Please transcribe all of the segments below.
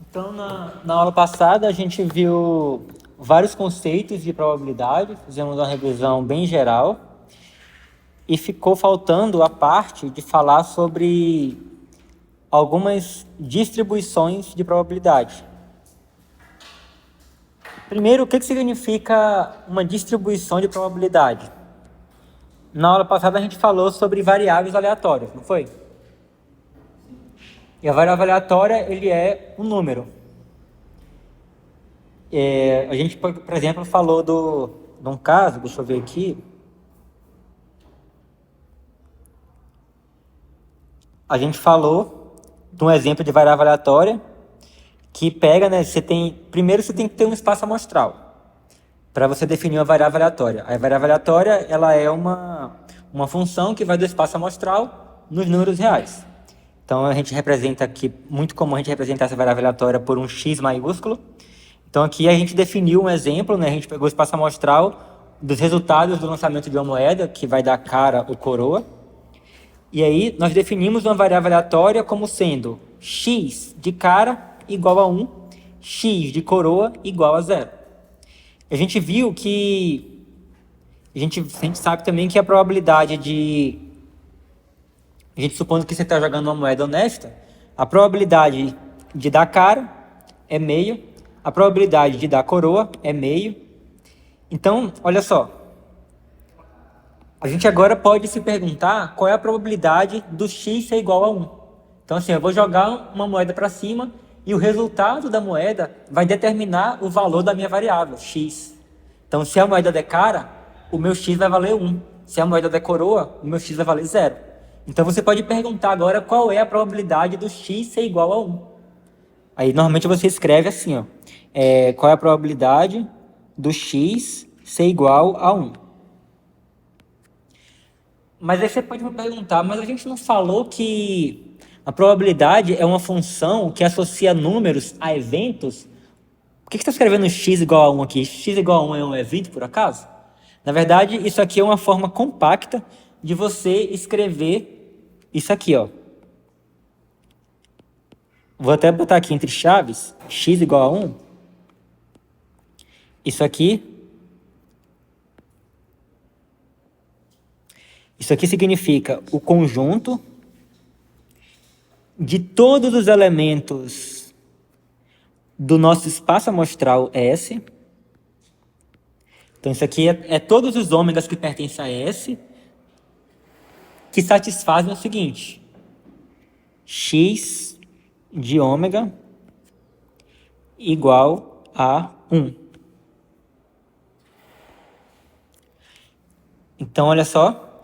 Então, na aula passada, a gente viu vários conceitos de probabilidade, fizemos uma revisão bem geral e ficou faltando a parte de falar sobre algumas distribuições de probabilidade. Primeiro, o que significa uma distribuição de probabilidade? Na aula passada, a gente falou sobre variáveis aleatórias, não foi? E a variável aleatória, ele é um número. A gente, por exemplo, falou de um caso, deixa eu ver aqui. A gente falou de um exemplo de variável aleatória que pega, né, primeiro você tem que ter um espaço amostral para você definir uma variável aleatória. A variável aleatória, ela é uma função que vai do espaço amostral nos números reais. Então, a gente representa aqui, muito comum a gente representar essa variável aleatória por um x maiúsculo. Então, aqui a gente definiu um exemplo, né? A gente pegou o espaço amostral dos resultados do lançamento de uma moeda, que vai dar cara ou coroa. E aí, nós definimos uma variável aleatória como sendo x de cara igual a 1, x de coroa igual a 0. A gente viu que... A gente sabe também que a probabilidade de... A gente supondo que você está jogando uma moeda honesta, a probabilidade de dar cara é meio, a probabilidade de dar coroa é meio. Então, olha só. A gente agora pode se perguntar qual é a probabilidade do x ser igual a 1. Então, assim, eu vou jogar uma moeda para cima e o resultado da moeda vai determinar o valor da minha variável, x. Então, se a moeda der cara, o meu x vai valer 1. Se a moeda der coroa, o meu x vai valer 0. Então, você pode perguntar agora qual é a probabilidade do x ser igual a 1. Aí, normalmente, você escreve assim, ó. Qual é a probabilidade do x ser igual a 1? Mas aí você pode me perguntar, mas a gente não falou que a probabilidade é uma função que associa números a eventos? Por que você está escrevendo x igual a 1 aqui? X igual a 1 é um evento, por acaso? Na verdade, isso aqui é uma forma compacta de você escrever isso aqui, ó. Vou até botar aqui entre chaves, x igual a 1. Isso aqui significa o conjunto de todos os elementos do nosso espaço amostral S. Então, isso aqui é todos os ômegas que pertencem a S que satisfazem o seguinte: x de ômega igual a 1. Então, olha só,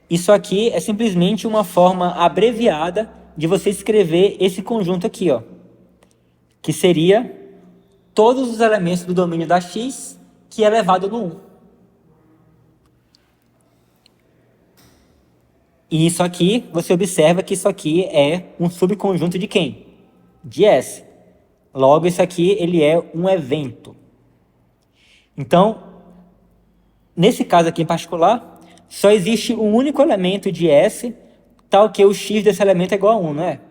isso aqui é simplesmente uma forma abreviada de você escrever esse conjunto aqui, ó, que seria todos os elementos do domínio da x que é elevado no 1. E isso aqui, você observa que isso aqui é um subconjunto de quem? De S. Logo, isso aqui ele é um evento. Então, nesse caso aqui em particular, só existe um único elemento de S, tal que o x desse elemento é igual a 1, não é?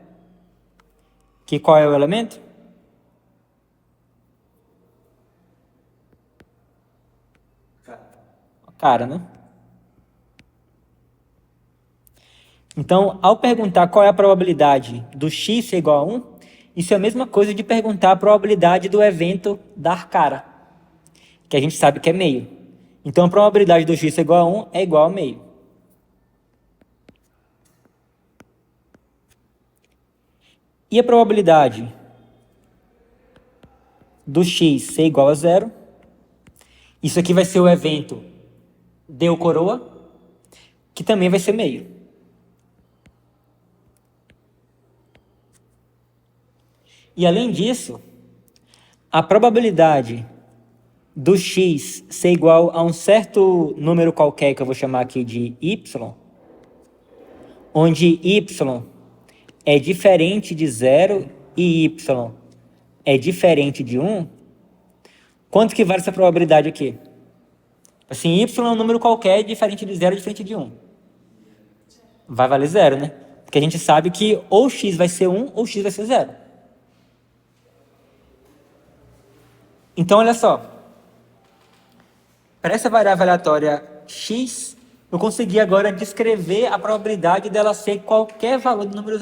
Que qual é o elemento? Cara, né? Então, ao perguntar qual é a probabilidade do x ser igual a 1, isso é a mesma coisa de perguntar a probabilidade do evento dar cara, que a gente sabe que é meio. Então, a probabilidade do x ser igual a 1 é igual a meio. E a probabilidade do x ser igual a 0, isso aqui vai ser o evento deu coroa, que também vai ser meio. E além disso, a probabilidade do x ser igual a um certo número qualquer, que eu vou chamar aqui de y, onde y é diferente de 0 e y é diferente de 1, quanto que vale essa probabilidade aqui? Assim, y é um número qualquer diferente de 0 e diferente de 1. Vai valer 0, né? Porque a gente sabe que ou x vai ser 1 ou x vai ser 0. Então, olha só. Para essa variável aleatória x, eu consegui agora descrever a probabilidade dela ser qualquer valor dos números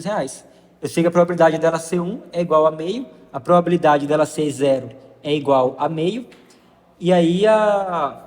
reais. Eu sei que a probabilidade dela ser 1 é igual a meio, a probabilidade dela ser 0 é igual a meio, e aí a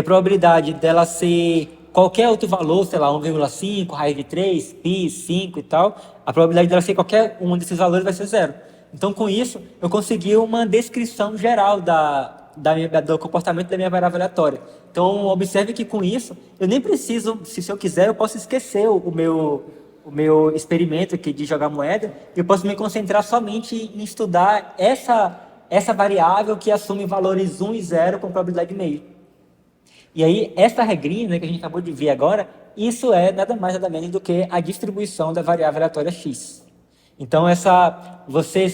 probabilidade dela ser qualquer outro valor, sei lá, 1,5, raiz de 3, pi, 5 e tal, a probabilidade dela ser qualquer um desses valores vai ser 0. Então, com isso, eu consegui uma descrição geral do comportamento da minha variável aleatória. Então, observe que com isso, eu nem preciso, se eu quiser, eu posso esquecer o meu experimento aqui de jogar moeda, e eu posso me concentrar somente em estudar essa variável que assume valores 1 e 0 com probabilidade de meio. E aí, essa regrinha, né, que a gente acabou de ver agora, isso é nada mais nada menos do que a distribuição da variável aleatória x. Então, você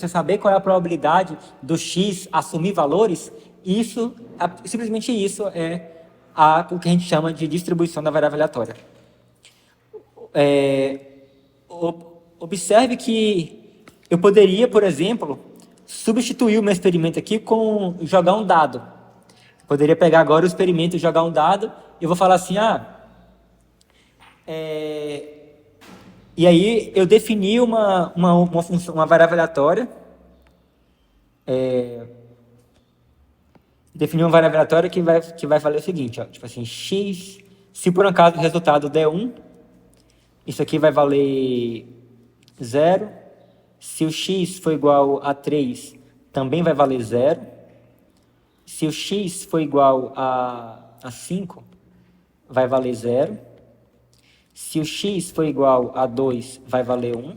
saber qual é a probabilidade do x assumir valores, simplesmente isso é o que a gente chama de distribuição da variável aleatória. Observe que eu poderia, por exemplo, substituir o meu experimento aqui com jogar um dado. Poderia pegar agora o experimento e jogar um dado, e eu vou falar assim, e aí eu defini uma variável aleatória, que vai valer o seguinte, tipo assim, x, se por um acaso o resultado der 1, isso aqui vai valer 0, se o x for igual a 3, também vai valer 0, se o x for igual a 5, vai valer 0. Se o x for igual a 2, vai valer 1.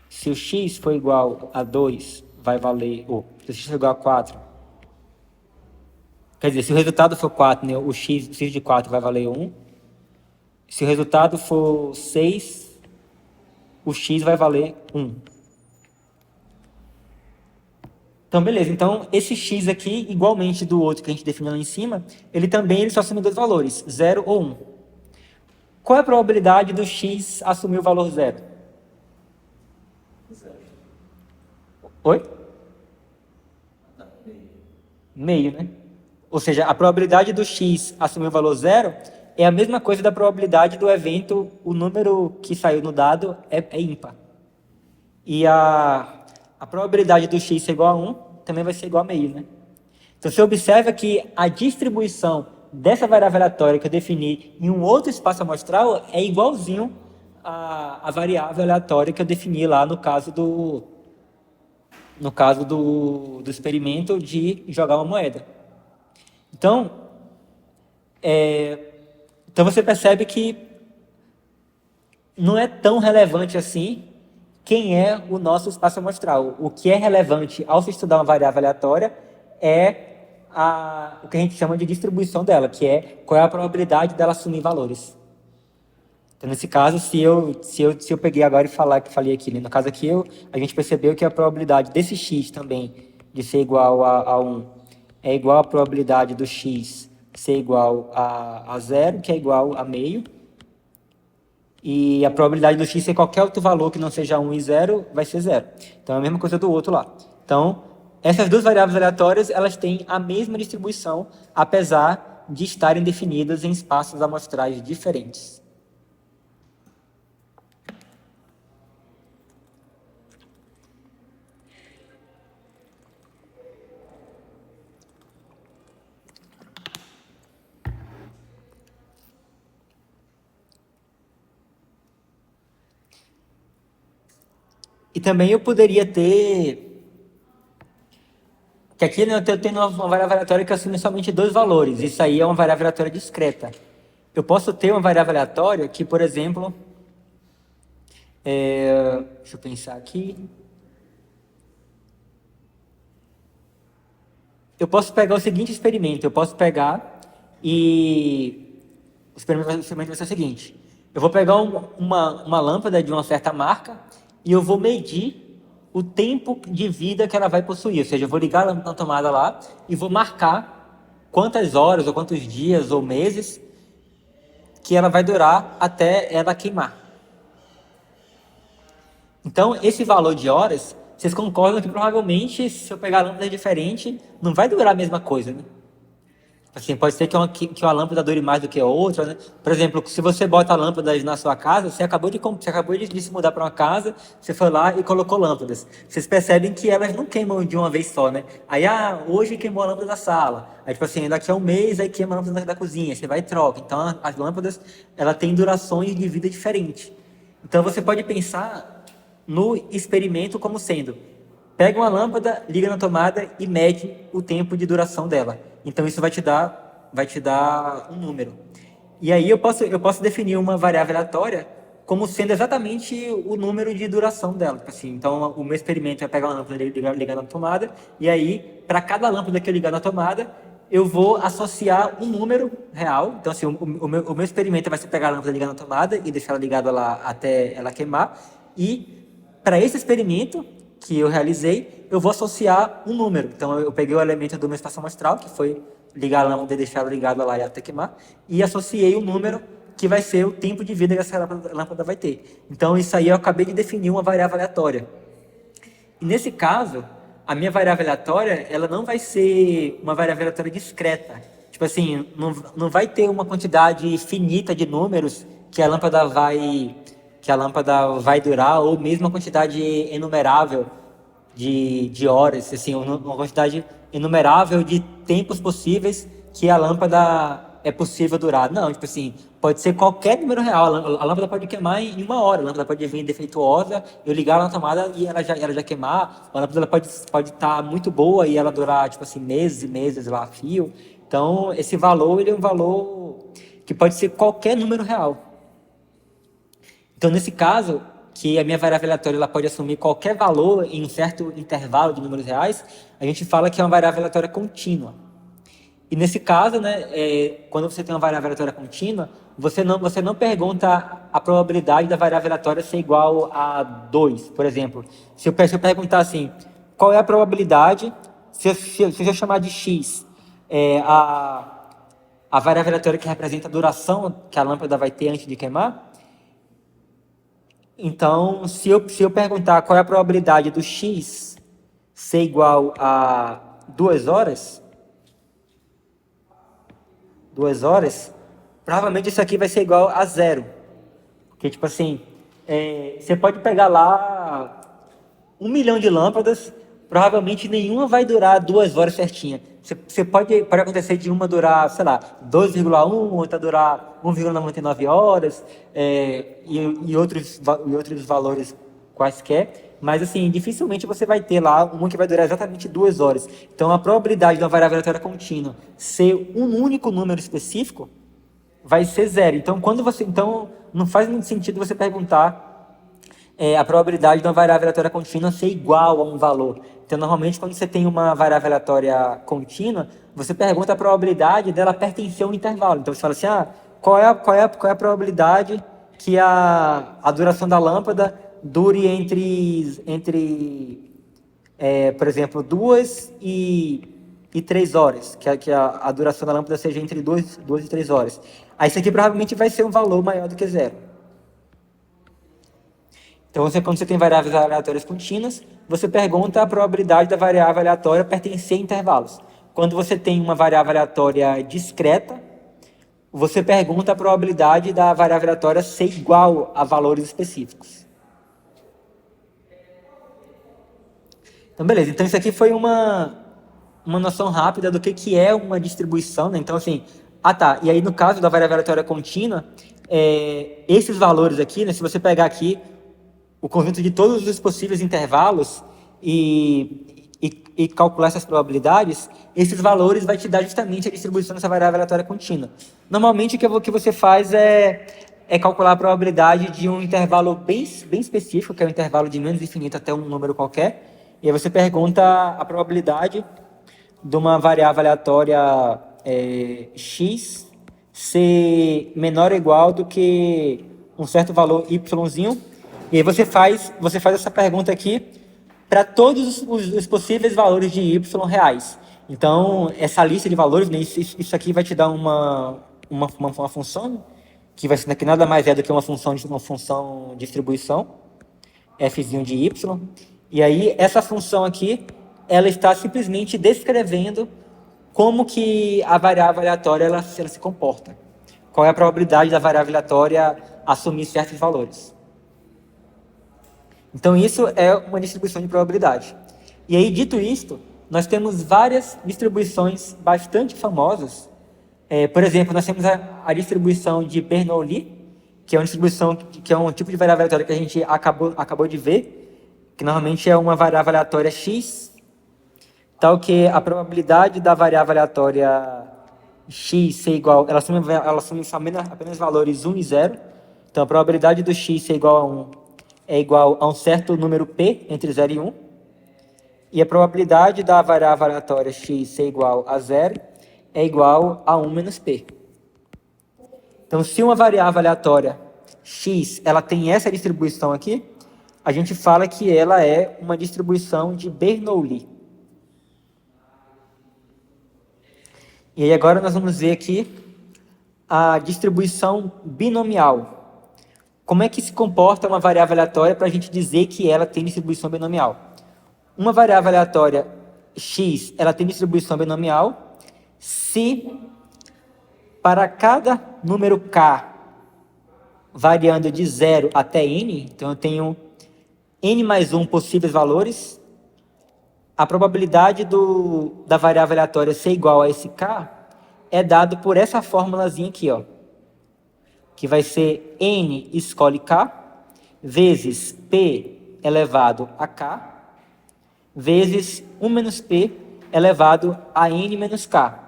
Se o x for igual a 2, vai valer... se o x for igual a 4... Quer dizer, se o resultado for 4, né, o x de 4 vai valer 1. Se o resultado for 6, o x vai valer 1. Então, beleza. Então, esse x aqui, igualmente do outro que a gente definiu lá em cima, ele só assume dois valores, 0 ou 1. Qual é a probabilidade do x assumir o valor 0? 0. Oi? Meio, né? Ou seja, a probabilidade do x assumir o valor 0 é a mesma coisa da probabilidade do evento, o número que saiu no dado é ímpar. E a probabilidade do x ser igual a 1 também vai ser igual a meio, né? Então, você observa que a distribuição dessa variável aleatória que eu defini em um outro espaço amostral é igualzinho à variável aleatória que eu defini lá no caso do experimento de jogar uma moeda. Então, você percebe que não é tão relevante assim quem é o nosso espaço amostral. O que é relevante ao se estudar uma variável aleatória é o que a gente chama de distribuição dela, que é qual é a probabilidade dela assumir valores. Então, nesse caso, se eu peguei agora e falei aqui, né? No caso aqui, a gente percebeu que a probabilidade desse x também de ser igual a 1 é igual à probabilidade do x ser igual a 0, que é igual a meio. E a probabilidade do x ser qualquer outro valor que não seja 1 e 0 vai ser 0. Então, é a mesma coisa do outro lá. Então, essas duas variáveis aleatórias, elas têm a mesma distribuição, apesar de estarem definidas em espaços amostrais diferentes. E também eu poderia ter... Que aqui, né, eu tenho uma variável aleatória que assume somente dois valores. Isso aí é uma variável aleatória discreta. Eu posso ter uma variável aleatória que, por exemplo... deixa eu pensar aqui. Eu posso pegar o seguinte experimento. Eu posso pegar e... O experimento vai ser o seguinte. Eu vou pegar uma lâmpada de uma certa marca e eu vou medir o tempo de vida que ela vai possuir. Ou seja, eu vou ligar na tomada lá e vou marcar quantas horas, ou quantos dias, ou meses que ela vai durar até ela queimar. Então, esse valor de horas vocês concordam que provavelmente, se eu pegar lâmpadas diferentes, não vai durar a mesma coisa, né? Assim, pode ser que uma lâmpada dure mais do que a outra, né? Por exemplo, se você bota lâmpadas na sua casa, você acabou de se mudar para uma casa, você foi lá e colocou lâmpadas. Vocês percebem que elas não queimam de uma vez só, né? Aí, hoje queimou a lâmpada da sala. Aí, tipo assim, daqui a um mês, aí queima a lâmpada da cozinha. Você vai e troca. Então, as lâmpadas, ela tem durações de vida diferentes. Então, você pode pensar no experimento como sendo: pega uma lâmpada, liga na tomada e mede o tempo de duração dela. Então isso vai te dar um número. E aí eu posso definir uma variável aleatória como sendo exatamente o número de duração dela. Assim, então o meu experimento é pegar uma lâmpada, ligar na tomada, e aí para cada lâmpada que eu ligar na tomada, eu vou associar um número real. Então assim, o meu experimento vai ser pegar a lâmpada, ligar na tomada e deixar ela ligada lá até ela queimar. E para esse experimento que eu realizei, eu vou associar um número. Então, eu peguei o elemento do meu estação amostral, que foi ligar a lâmpada e deixar ela ligada lá e até queimar, e associei um número que vai ser o tempo de vida que essa lâmpada vai ter. Então, isso aí eu acabei de definir uma variável aleatória. E nesse caso, a minha variável aleatória, ela não vai ser uma variável aleatória discreta. Tipo assim, não vai ter uma quantidade finita de números que a lâmpada vai durar, ou mesmo uma quantidade inumerável de horas, assim, uma quantidade inumerável de tempos possíveis que a lâmpada é possível durar. Não, tipo assim, pode ser qualquer número real. A lâmpada pode queimar em uma hora, a lâmpada pode vir defeituosa, eu ligar ela na tomada e ela já queimar. A lâmpada pode estar muito boa e ela durar, tipo assim, meses e meses lá a fio. Então, esse valor, ele é um valor que pode ser qualquer número real. Então, nesse caso, que a minha variável aleatória ela pode assumir qualquer valor em um certo intervalo de números reais, a gente fala que é uma variável aleatória contínua. E nesse caso, né, quando você tem uma variável aleatória contínua, você não pergunta a probabilidade da variável aleatória ser igual a 2, por exemplo. Se eu perguntar assim, qual é a probabilidade, se eu chamar de x, a variável aleatória que representa a duração que a lâmpada vai ter antes de queimar, então, se eu perguntar qual é a probabilidade do x ser igual a 2 horas, provavelmente isso aqui vai ser igual a 0. Porque, tipo assim, você pode pegar lá 1 milhão de lâmpadas, provavelmente nenhuma vai durar 2 horas certinha. Pode acontecer de uma durar, sei lá, 2,1, outra durar 1,99 horas, e outros valores quaisquer. Mas, assim, dificilmente você vai ter lá uma que vai durar exatamente 2 horas. Então, a probabilidade de uma variável aleatória contínua ser um único número específico vai ser 0. Então, não faz muito sentido você perguntar a probabilidade de uma variável aleatória contínua ser igual a um valor. Então, normalmente, quando você tem uma variável aleatória contínua, você pergunta a probabilidade dela pertencer a um intervalo. Então, você fala assim, qual é a probabilidade que a duração da lâmpada dure por exemplo, 2 e 3 horas, que a duração da lâmpada seja entre 2 e 3 horas. Aí, isso aqui provavelmente vai ser um valor maior do que 0. Então, quando você tem variáveis aleatórias contínuas, você pergunta a probabilidade da variável aleatória pertencer a intervalos. Quando você tem uma variável aleatória discreta, você pergunta a probabilidade da variável aleatória ser igual a valores específicos. Então, beleza. Então, isso aqui foi uma noção rápida do que é uma distribuição, né? Então, assim, e aí no caso da variável aleatória contínua, esses valores aqui, né? Se você pegar aqui o conjunto de todos os possíveis intervalos e calcular essas probabilidades, esses valores vai te dar justamente a distribuição dessa variável aleatória contínua. Normalmente, o que você faz é calcular a probabilidade de um intervalo bem específico, que é um intervalo de menos infinito até um número qualquer, e aí você pergunta a probabilidade de uma variável aleatória x ser menor ou igual do que um certo valor yzinho. E aí você faz essa pergunta aqui para todos os possíveis valores de y reais. Então, essa lista de valores, né, isso aqui vai te dar uma função, que nada mais é do que uma função de distribuição, fzinho de y. E aí, essa função aqui, ela está simplesmente descrevendo como que a variável aleatória ela se comporta. Qual é a probabilidade da variável aleatória assumir certos valores. Então, isso é uma distribuição de probabilidade. E aí, dito isto, nós temos várias distribuições bastante famosas. Por exemplo, nós temos a distribuição de Bernoulli, que é uma distribuição que é um tipo de variável aleatória que a gente acabou de ver, que normalmente é uma variável aleatória x, tal que a probabilidade da variável aleatória x ser igual, ela assume apenas valores 1 e 0, então a probabilidade do x ser igual a 1 é igual a um certo número p entre 0 e 1, e a probabilidade da variável aleatória x ser igual a 0 é igual a 1 menos p. Então, se uma variável aleatória x ela tem essa distribuição aqui, a gente fala que ela é uma distribuição de Bernoulli. E aí agora nós vamos ver aqui a distribuição binomial. Como é que se comporta uma variável aleatória para a gente dizer que ela tem distribuição binomial? Uma variável aleatória x, ela tem distribuição binomial se para cada número k variando de 0 até n, então eu tenho n mais 1 possíveis valores, a probabilidade da variável aleatória ser igual a esse k é dado por essa formulazinha aqui, ó, que vai ser n escolhe k vezes p elevado a k vezes 1 menos p elevado a n menos k.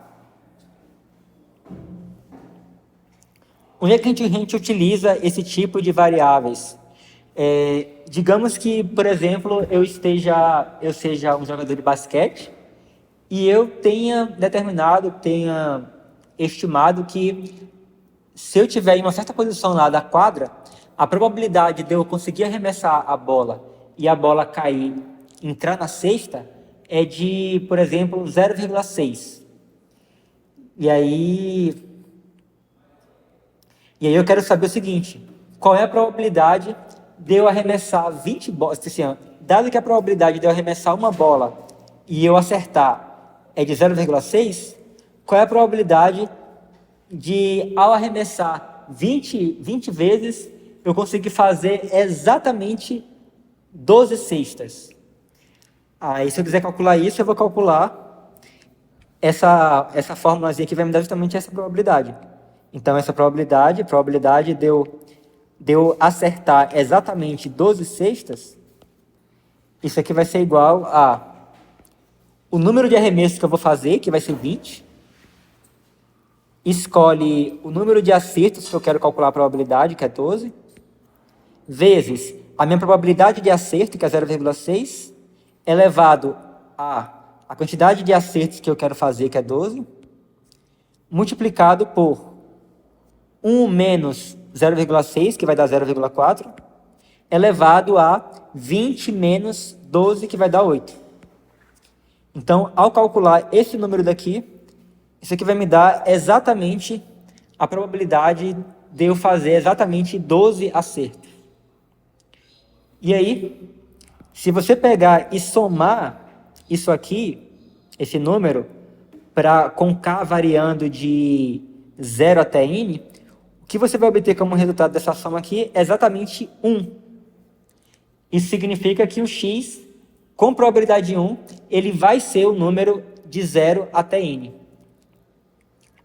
Onde é que a gente utiliza esse tipo de variáveis? Digamos que, por exemplo, eu seja um jogador de basquete e eu tenha estimado que se eu tiver em uma certa posição lá da quadra, a probabilidade de eu conseguir arremessar a bola e a bola cair, entrar na cesta, é de, por exemplo, 0,6. E aí eu quero saber o seguinte: qual é a probabilidade de eu arremessar 20 bolas? Assim, dado que a probabilidade de eu arremessar uma bola e eu acertar é de 0,6, qual é a probabilidade de, ao arremessar 20 vezes, eu conseguir fazer exatamente 12 cestas? Aí, se eu quiser calcular isso, eu vou calcular essa formulazinha aqui, vai me dar justamente essa probabilidade. Então, essa probabilidade de eu acertar exatamente 12 cestas, isso aqui vai ser igual a o número de arremessos que eu vou fazer, que vai ser 20, escolhe o número de acertos que eu quero calcular a probabilidade, que é 12, vezes a minha probabilidade de acerto, que é 0,6, elevado a quantidade de acertos que eu quero fazer, que é 12, multiplicado por 1 menos 0,6, que vai dar 0,4, elevado a 20 menos 12, que vai dar 8. Então, ao calcular esse número daqui, isso aqui vai me dar exatamente a probabilidade de eu fazer exatamente 12 acertos. E aí, se você pegar e somar isso aqui, esse número, com k variando de 0 até n, o que você vai obter como resultado dessa soma aqui é exatamente 1. Isso significa que o x, com probabilidade 1, ele vai ser o número de 0 até n.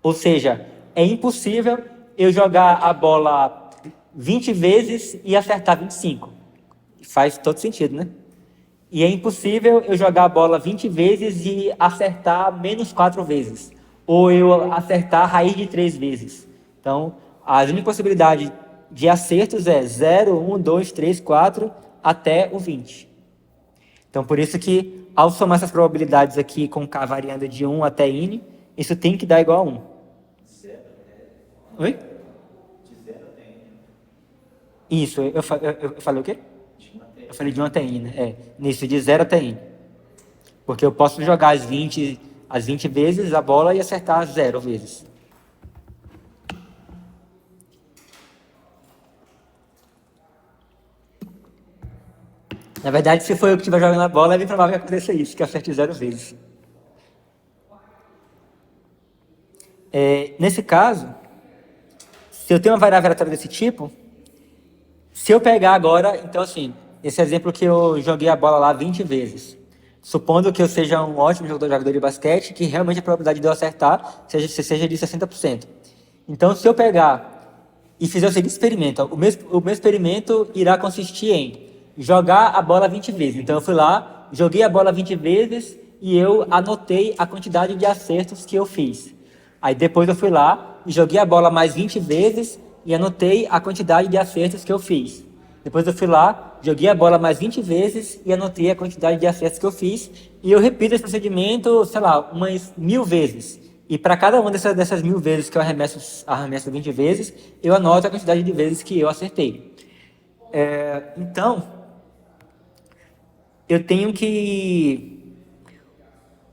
Ou seja, é impossível eu jogar a bola 20 vezes e acertar 25. Faz todo sentido, né? E é impossível eu jogar a bola 20 vezes e acertar menos 4 vezes. Ou eu acertar a raiz de 3 vezes. Então, a única possibilidade de acertos é 0, 1, 2, 3, 4, até o 20. Então, por isso que, ao somar essas probabilidades aqui com k variando de 1 até n, isso tem que dar igual a 1. Oi? Isso, eu falei o quê? Eu falei de 1 até n, né? Nisso, de 0 até n. Porque eu posso jogar as 20 vezes a bola e acertar 0 vezes. Na verdade, se for eu que estiver jogando a bola, é bem provável que aconteça isso, que eu acerte 0 vezes. Nesse caso, se eu tenho uma variável aleatória desse tipo, se eu pegar agora, então assim, esse exemplo que eu joguei a bola lá 20 vezes. Supondo que eu seja um ótimo jogador de basquete, que realmente a probabilidade de eu acertar seja de 60%. Então, se eu pegar e fizer o seguinte experimento, o meu experimento irá consistir em jogar a bola 20 vezes. Então, eu fui lá, joguei a bola 20 vezes e eu anotei a quantidade de acertos que eu fiz. Aí depois eu fui lá e joguei a bola mais 20 vezes e anotei a quantidade de acertos que eu fiz. Depois eu fui lá, joguei a bola mais 20 vezes e anotei a quantidade de acertos que eu fiz. E eu repito esse procedimento, sei lá, umas 1000 vezes. E para cada uma dessas 1000 vezes que eu arremesso 20 vezes, eu anoto a quantidade de vezes que eu acertei. Então, eu tenho que...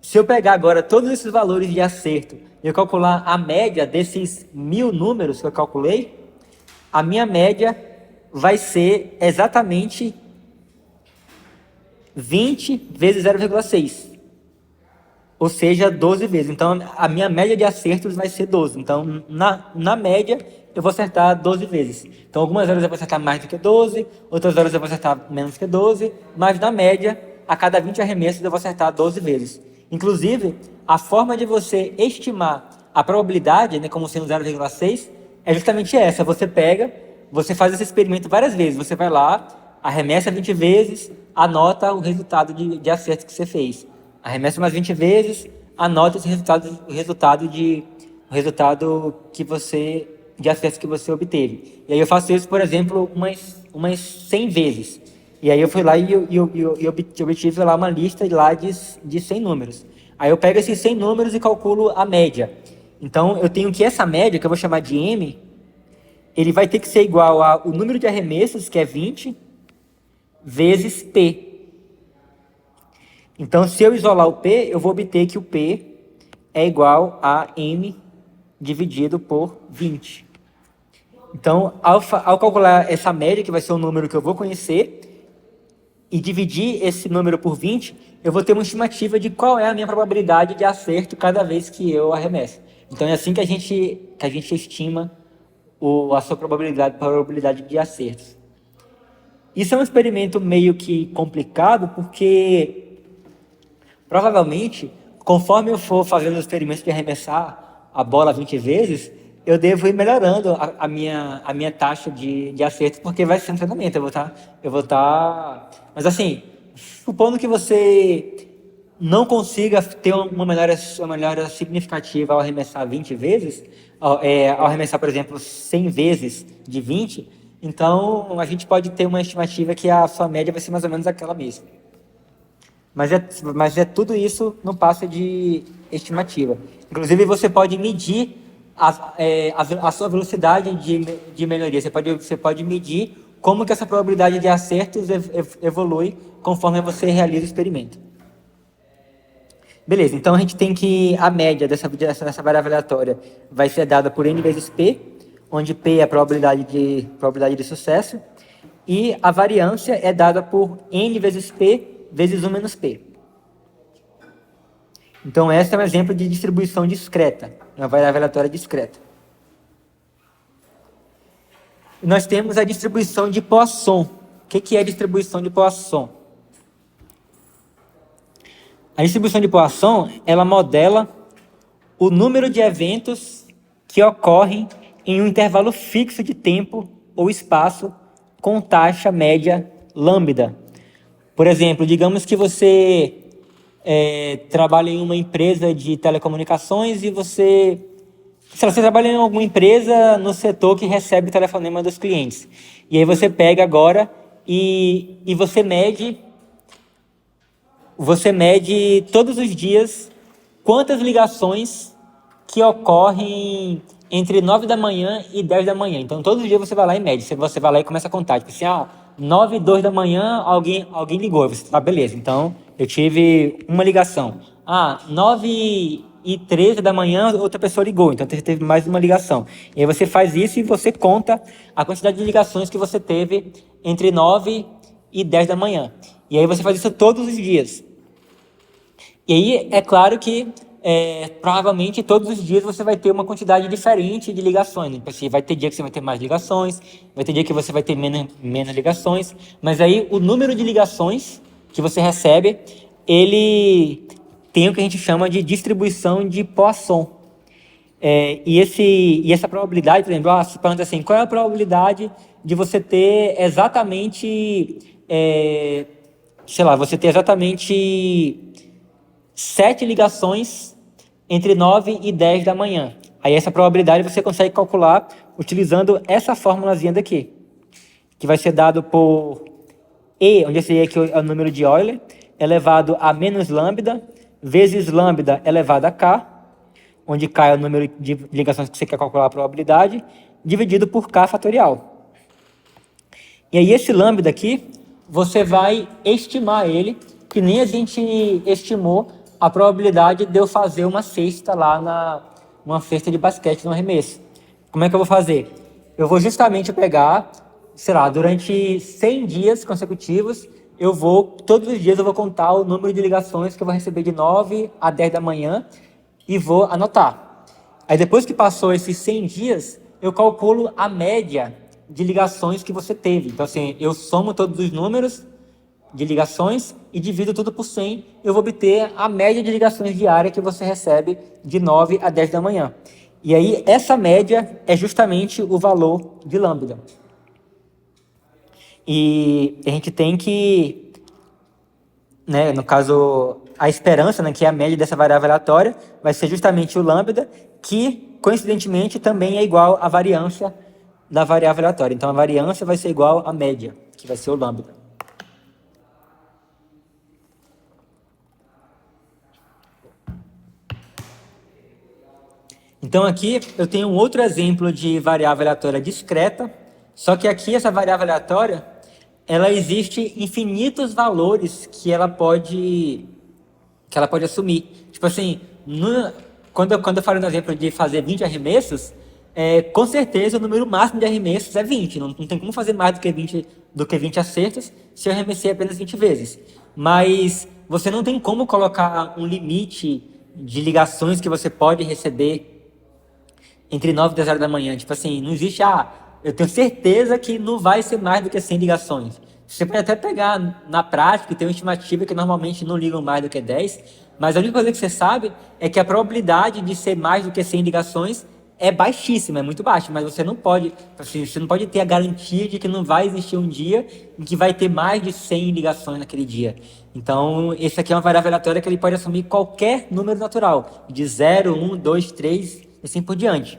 Se eu pegar agora todos esses valores de acerto e eu calcular a média desses 1000 números que eu calculei, a minha média vai ser exatamente 20 vezes 0,6. Ou seja, 12 vezes. Então, a minha média de acertos vai ser 12. Então, na média, eu vou acertar 12 vezes. Então, algumas horas eu vou acertar mais do que 12, outras horas eu vou acertar menos que 12, mas na média, a cada 20 arremessos eu vou acertar 12 vezes. Inclusive, a forma de você estimar a probabilidade, né, como sendo 0,6, é justamente essa. Você faz esse experimento várias vezes. Você vai lá, arremessa 20 vezes, anota o resultado de acerto que você fez. Arremessa mais 20 vezes, anota esse resultado de acertos que você obteve. E aí eu faço isso, por exemplo, umas 100 vezes. E aí eu fui lá e obtive lá uma lista lá de 100 números. Aí eu pego esses 100 números e calculo a média. Então eu tenho que essa média, que eu vou chamar de M, ele vai ter que ser igual ao número de arremessos, que é 20, vezes P. Então, se eu isolar o P, eu vou obter que o P é igual a M dividido por 20. Então, ao calcular essa média, que vai ser o número que eu vou conhecer, e dividir esse número por 20, eu vou ter uma estimativa de qual é a minha probabilidade de acerto cada vez que eu arremesso. Então, é assim que a gente estima a sua probabilidade de acertos. Isso é um experimento meio que complicado, porque provavelmente, conforme eu for fazendo os experimentos de arremessar a bola 20 vezes, eu devo ir melhorando a minha taxa de acerto, porque vai ser um treinamento. Eu vou tá. Mas assim, supondo que você não consiga ter uma melhora significativa ao arremessar 20 vezes, ao arremessar, por exemplo, 100 vezes de 20, então a gente pode ter uma estimativa que a sua média vai ser mais ou menos aquela mesma. Mas tudo isso não passa de estimativa. Inclusive, você pode medir a sua velocidade de melhoria. Você pode medir como que essa probabilidade de acertos evolui conforme você realiza o experimento. Beleza, então a gente tem que a média dessa variável aleatória vai ser dada por n vezes p, onde p é a probabilidade de sucesso, e a variância é dada por n vezes p vezes 1 menos p. Então, esse é um exemplo de distribuição discreta, uma variável aleatória discreta. E nós temos a distribuição de Poisson. O que é a distribuição de Poisson? A distribuição de Poisson, ela modela o número de eventos que ocorrem em um intervalo fixo de tempo ou espaço com taxa média lambda. Por exemplo, digamos que você trabalha em uma empresa de telecomunicações e você trabalha em alguma empresa no setor que recebe telefonema dos clientes. E aí você pega agora e você mede todos os dias quantas ligações que ocorrem entre 9 da manhã e 10 da manhã. Então, todos os dias você vai lá e mede. Você vai lá e começa a contar. Tipo assim, 9 e 2 da manhã, alguém ligou. Você beleza, então eu tive uma ligação. 9 e 13 da manhã, outra pessoa ligou. Então, você teve mais uma ligação. E aí você faz isso e você conta a quantidade de ligações que você teve entre 9 e 10 da manhã. E aí você faz isso todos os dias. E aí é claro que provavelmente todos os dias você vai ter uma quantidade diferente de ligações. Né? Assim, vai ter dia que você vai ter mais ligações, vai ter dia que você vai ter menos ligações, mas aí o número de ligações que você recebe, ele tem o que a gente chama de distribuição de Poisson. E essa probabilidade, por exemplo, se pergunta assim, qual é a probabilidade de você ter exatamente, você ter exatamente 7 ligações entre 9 e 10 da manhã. Aí essa probabilidade você consegue calcular utilizando essa formulazinha daqui, que vai ser dado por E, onde esse E aqui é o número de Euler, elevado a menos lambda, vezes lambda elevado a K, onde K é o número de ligações que você quer calcular a probabilidade, dividido por K fatorial. E aí esse lambda aqui, você vai estimar ele, que nem a gente estimou a probabilidade de eu fazer uma cesta lá uma cesta de basquete no arremesso. Como é que eu vou fazer? Eu vou justamente pegar, durante 100 dias consecutivos, todos os dias eu vou contar o número de ligações que eu vou receber de 9 a 10 da manhã e vou anotar. Aí depois que passou esses 100 dias, eu calculo a média de ligações que você teve. Então assim, eu somo todos os números de ligações e divido tudo por 100, eu vou obter a média de ligações diárias que você recebe de 9 a 10 da manhã. E aí, essa média é justamente o valor de lambda. E a gente tem que, no caso, a esperança, que é a média dessa variável aleatória, vai ser justamente o lambda, que, coincidentemente, também é igual à variância da variável aleatória. Então, a variância vai ser igual à média, que vai ser o lambda. Então aqui eu tenho um outro exemplo de variável aleatória discreta, só que aqui essa variável aleatória, ela existe infinitos valores que ela pode assumir. Tipo assim, quando eu falo no exemplo de fazer 20 arremessos, com certeza o número máximo de arremessos é 20. Não tem como fazer mais do que 20 acertos se eu arremessei apenas 20 vezes. Mas você não tem como colocar um limite de ligações que você pode receber entre 9 e 10 horas da manhã. Tipo assim, não existe, eu tenho certeza que não vai ser mais do que 100 ligações. Você pode até pegar na prática e ter uma estimativa que normalmente não ligam mais do que 10, mas a única coisa que você sabe é que a probabilidade de ser mais do que 100 ligações é baixíssima, é muito baixa, mas você não pode ter a garantia de que não vai existir um dia em que vai ter mais de 100 ligações naquele dia. Então, esse aqui é uma variável aleatória que ele pode assumir qualquer número natural, de 0, 1, 2, 3, e assim por diante.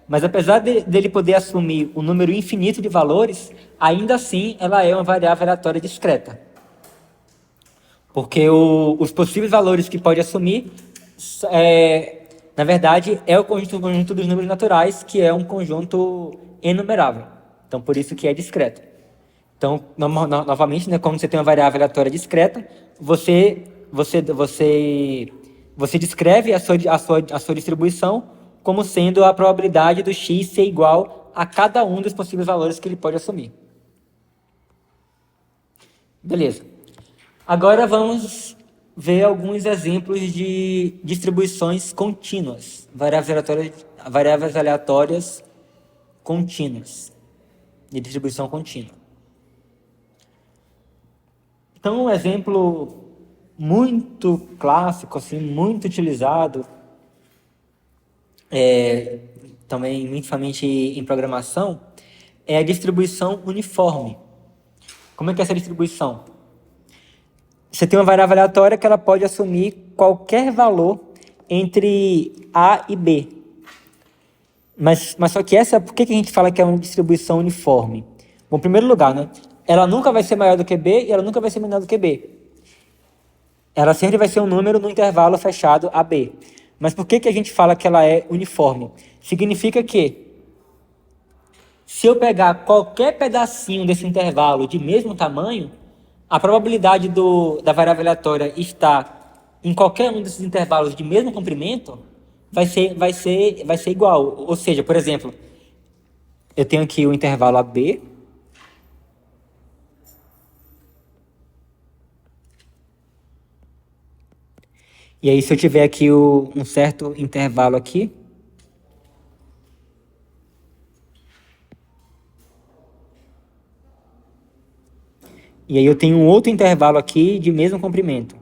Mas apesar dele poder assumir um número infinito de valores, ainda assim ela é uma variável aleatória discreta. Porque os possíveis valores que pode assumir, na verdade, é o conjunto dos números naturais, que é um conjunto enumerável. Então, por isso que é discreto. Então, novamente, quando você tem uma variável aleatória discreta, você descreve a sua distribuição como sendo a probabilidade do x ser igual a cada um dos possíveis valores que ele pode assumir. Beleza. Agora vamos ver alguns exemplos de distribuições contínuas, variáveis aleatórias contínuas, de distribuição contínua. Então, um exemplo muito clássico, assim, muito utilizado, também muito famosamente em programação, é a distribuição uniforme. Como é que é essa distribuição? Você tem uma variável aleatória que ela pode assumir qualquer valor entre A e B. Mas só que por que a gente fala que é uma distribuição uniforme? Bom, em primeiro lugar, ela nunca vai ser maior do que B e ela nunca vai ser menor do que B. Ela sempre vai ser um número no intervalo fechado AB. Mas por que a gente fala que ela é uniforme? Significa que se eu pegar qualquer pedacinho desse intervalo de mesmo tamanho, a probabilidade da variável aleatória estar em qualquer um desses intervalos de mesmo comprimento vai ser igual. Ou seja, por exemplo, eu tenho aqui o intervalo AB, E aí, se eu tiver aqui um certo intervalo aqui, e aí eu tenho um outro intervalo aqui de mesmo comprimento.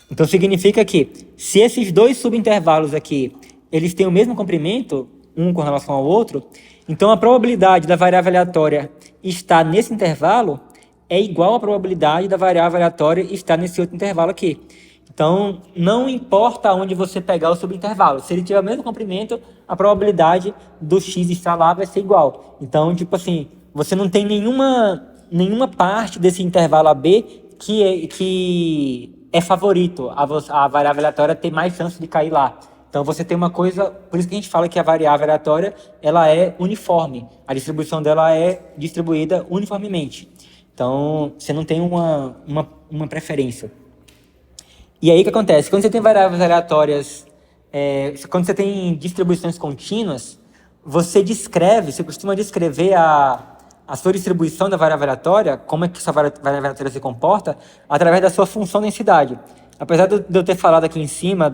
Então significa que se esses dois subintervalos aqui, eles têm o mesmo comprimento, um com relação ao outro, então a probabilidade da variável aleatória estar nesse intervalo é igual à probabilidade da variável aleatória estar nesse outro intervalo aqui. Então, não importa onde você pegar o subintervalo, se ele tiver o mesmo comprimento, a probabilidade do x estar lá vai ser igual. Então, tipo assim, você não tem nenhuma parte desse intervalo AB que é favorito a variável aleatória ter mais chance de cair lá. Então você tem uma coisa, por isso que a gente fala que a variável aleatória ela é uniforme, a distribuição dela é distribuída uniformemente. Então você não tem uma preferência. E aí o que acontece? Quando você tem variáveis aleatórias, quando você tem distribuições contínuas, você costuma descrever a sua distribuição da variável aleatória, como é que essa variável aleatória se comporta, através da sua função densidade. Apesar de eu ter falado aqui em cima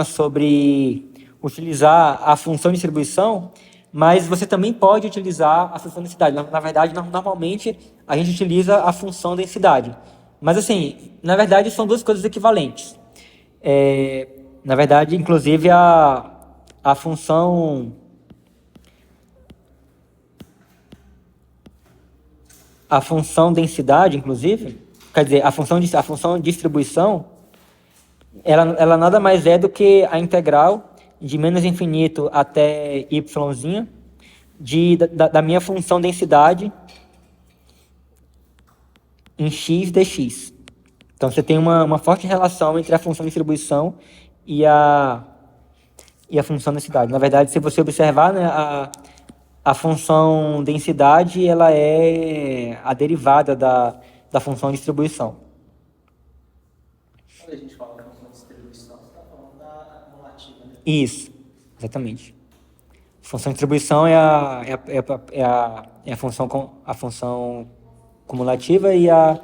sobre utilizar a função de distribuição, mas você também pode utilizar a função densidade. Na verdade, normalmente a gente utiliza a função densidade. Mas assim, na verdade são duas coisas equivalentes. Na verdade, inclusive a função densidade, inclusive, quer dizer, a função distribuição, ela nada mais é do que a integral de menos infinito até yzinho da minha função densidade em x dx. Então você tem uma forte relação entre a função de distribuição e a função densidade. Na verdade, se você observar, né, a função densidade ela é a derivada da função de distribuição. Quando a gente fala função de distribuição, você está falando da acumulativa, né? Isso, exatamente. Função de distribuição é a função cumulativa e a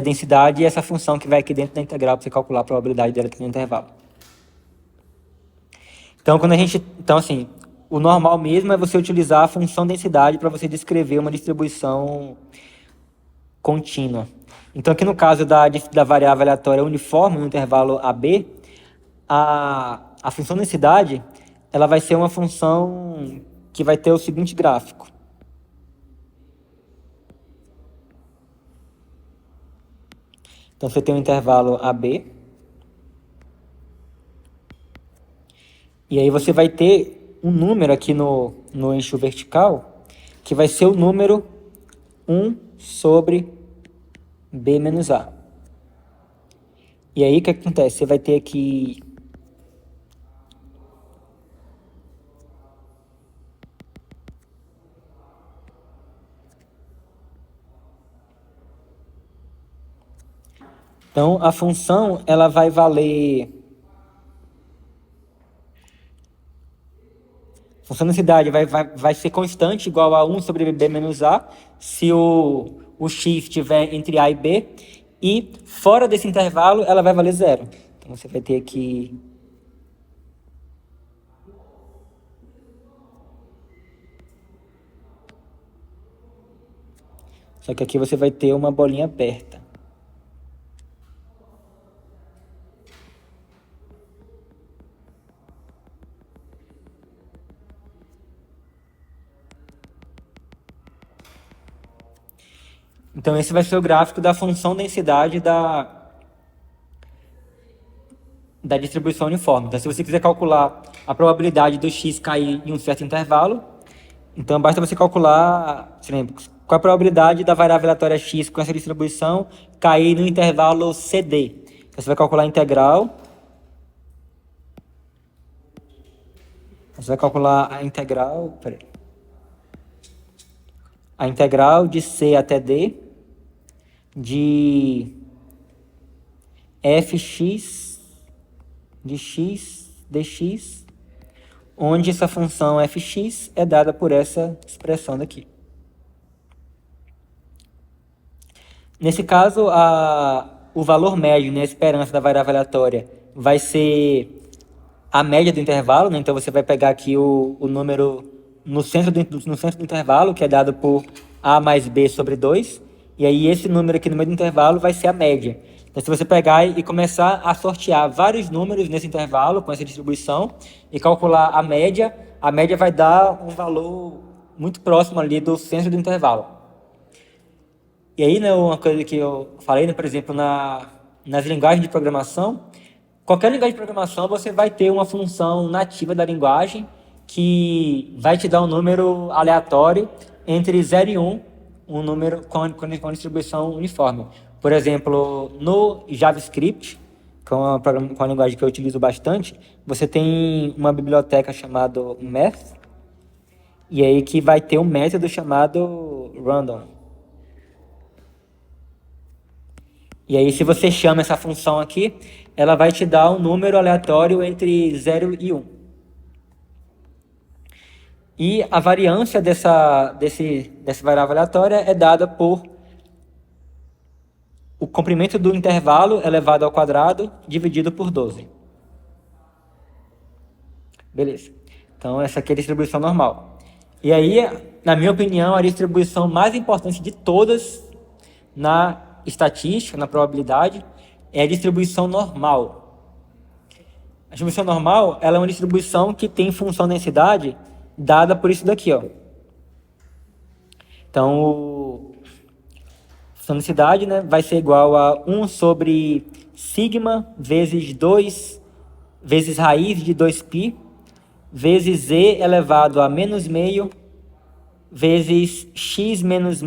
densidade é essa função que vai aqui dentro da integral para você calcular a probabilidade dela aqui no intervalo. Então, assim, o normal mesmo é você utilizar a função densidade para você descrever uma distribuição contínua. Então, aqui no caso da variável aleatória uniforme no intervalo AB, a função densidade ela vai ser uma função que vai ter o seguinte gráfico. Então, você tem um intervalo AB. E aí você vai ter um número aqui no eixo vertical, que vai ser o número 1 sobre B menos A. E aí o que acontece? Você vai ter aqui então a função ela vai valer a função densidade vai ser constante igual a 1 sobre B menos A se o x estiver entre A e B, e fora desse intervalo ela vai valer zero. Então você vai ter aqui só que aqui você vai ter uma bolinha aberta. Então esse vai ser o gráfico da função densidade da distribuição uniforme. Então se você quiser calcular a probabilidade do x cair em um certo intervalo, então basta você calcular, por exemplo, qual a probabilidade da variável aleatória x com essa distribuição cair no intervalo CD. Então você vai calcular a integral. Você vai calcular a integral, a integral de C até D de fx de x dx, onde essa função fx é dada por essa expressão daqui. Nesse caso, o valor médio, né, a esperança da variável aleatória vai ser a média do intervalo, né? Então você vai pegar aqui o número no centro do intervalo, que é dado por A mais B sobre 2, e aí esse número aqui no meio do intervalo vai ser a média. Então se você pegar e começar a sortear vários números nesse intervalo, com essa distribuição, e calcular a média vai dar um valor muito próximo ali do centro do intervalo. E aí, né, uma coisa que eu falei, né, por exemplo, nas linguagens de programação, qualquer linguagem de programação você vai ter uma função nativa da linguagem que vai te dar um número aleatório entre 0 e 1, um número com distribuição uniforme. Por exemplo, no JavaScript, que é uma linguagem que eu utilizo bastante, você tem uma biblioteca chamada Math, e aí que vai ter um método chamado random. E aí, se você chama essa função aqui, ela vai te dar um número aleatório entre 0 e 1. E a variância dessa variável aleatória é dada por o comprimento do intervalo elevado ao quadrado dividido por 12. Beleza. Então, essa aqui é a distribuição normal. E aí, na minha opinião, a distribuição mais importante de todas na estatística, na probabilidade, é a distribuição normal. A distribuição normal, ela é uma distribuição que tem função densidade dada por isso daqui, ó. Então, a função densidade, né, vai ser igual a 1 sobre sigma vezes 2 vezes raiz de 2π vezes z elevado a menos meio vezes x menos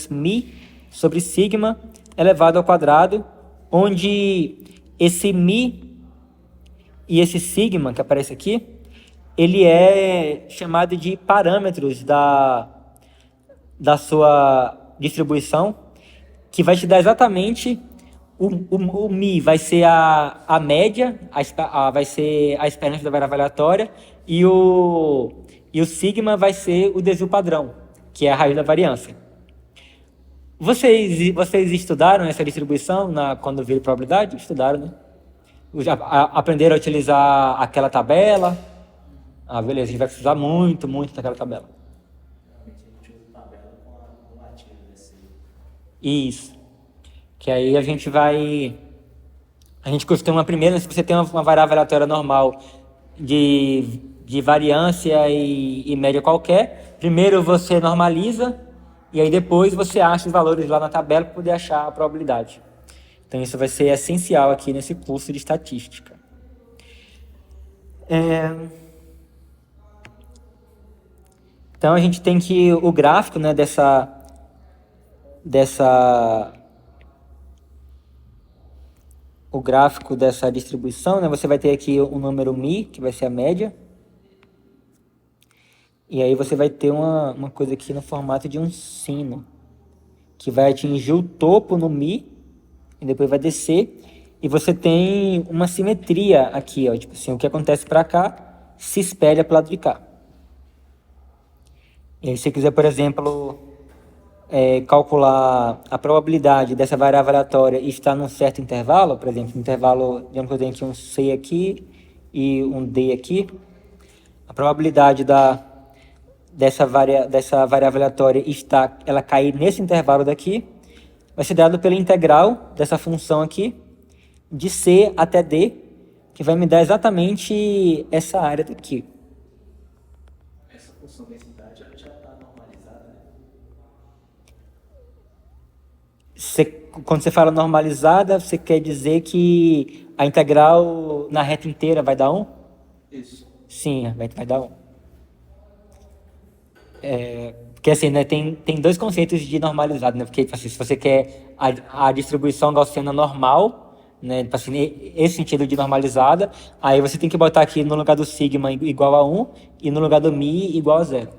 mi sobre sigma elevado ao quadrado, onde esse mi e esse sigma que aparece aqui, ele é chamado de parâmetros da sua distribuição, que vai te dar exatamente o mi vai ser a média, vai ser a esperança da variável aleatória, e o sigma vai ser o desvio padrão, que é a raiz da variância. Vocês estudaram essa distribuição quando viram probabilidade? Estudaram, né? Aprenderam a utilizar aquela tabela? Ah, beleza, a gente vai precisar muito daquela tabela. Realmente a gente usa tabela com a acumulativa desse. Isso. Que aí a gente costuma primeiro, se você tem uma variável aleatória normal de variância e média qualquer, primeiro você normaliza e aí depois você acha os valores lá na tabela para poder achar a probabilidade. Então isso vai ser essencial aqui nesse curso de estatística. Então a gente tem que o gráfico, né, o gráfico dessa distribuição, né, você vai ter aqui o número mi, que vai ser a média. E aí você vai ter uma coisa aqui no formato de um sino, que vai atingir o topo no mi, e depois vai descer, e você tem uma simetria aqui, ó, tipo assim, o que acontece para cá se espelha para o lado de cá. E aí se você quiser, por exemplo, calcular a probabilidade dessa variável aleatória estar num certo intervalo, por exemplo, intervalo, digamos que eu tenho aqui um C aqui e um D aqui, a probabilidade dessa variável aleatória ela cair nesse intervalo daqui vai ser dado pela integral dessa função aqui de C até D, que vai me dar exatamente essa área daqui. Essa função densidade ela já está normalizada, né? Quando você fala normalizada, você quer dizer que a integral na reta inteira vai dar 1? Isso. Sim, vai dar 1. Porque assim, né, tem dois conceitos de normalizado, né? Porque assim, se você quer a distribuição gaussiana normal, né, assim, esse sentido de normalizada, aí você tem que botar aqui no lugar do sigma igual a 1 e no lugar do mi igual a 0.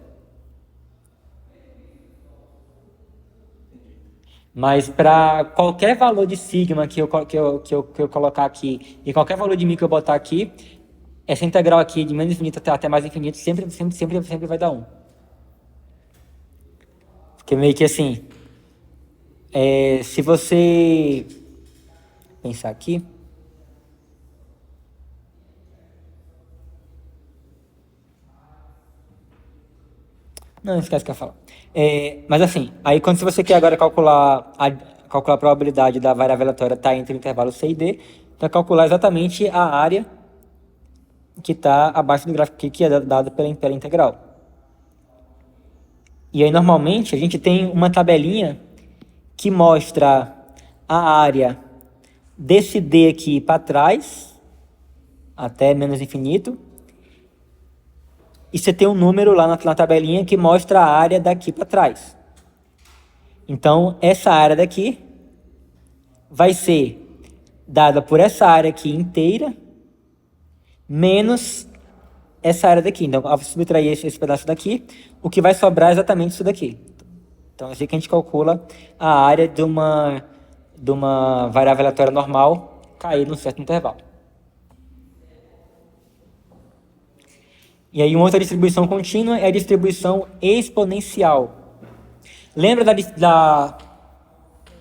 Mas para qualquer valor de sigma que eu colocar aqui e qualquer valor de mi que eu botar aqui, essa integral aqui de menos infinito até mais infinito sempre vai dar 1. Porque meio que assim, Se você pensar aqui... Não, esquece o que eu ia falar. Mas assim, aí quando se você quer agora calcular a probabilidade da variável aleatória estar entre o intervalo C e D, vai calcular exatamente a área que está abaixo do gráfico aqui, que é dada pela integral. E aí, normalmente, a gente tem uma tabelinha que mostra a área desse D aqui para trás, até menos infinito, e você tem um número lá na tabelinha que mostra a área daqui para trás. Então, essa área daqui vai ser dada por essa área aqui inteira, menos essa área daqui. Então, ao subtrair esse pedaço daqui, o que vai sobrar é exatamente isso daqui. Então, é assim que a gente calcula a área de uma variável aleatória normal cair num certo intervalo. E aí, uma outra distribuição contínua é a distribuição exponencial. Lembra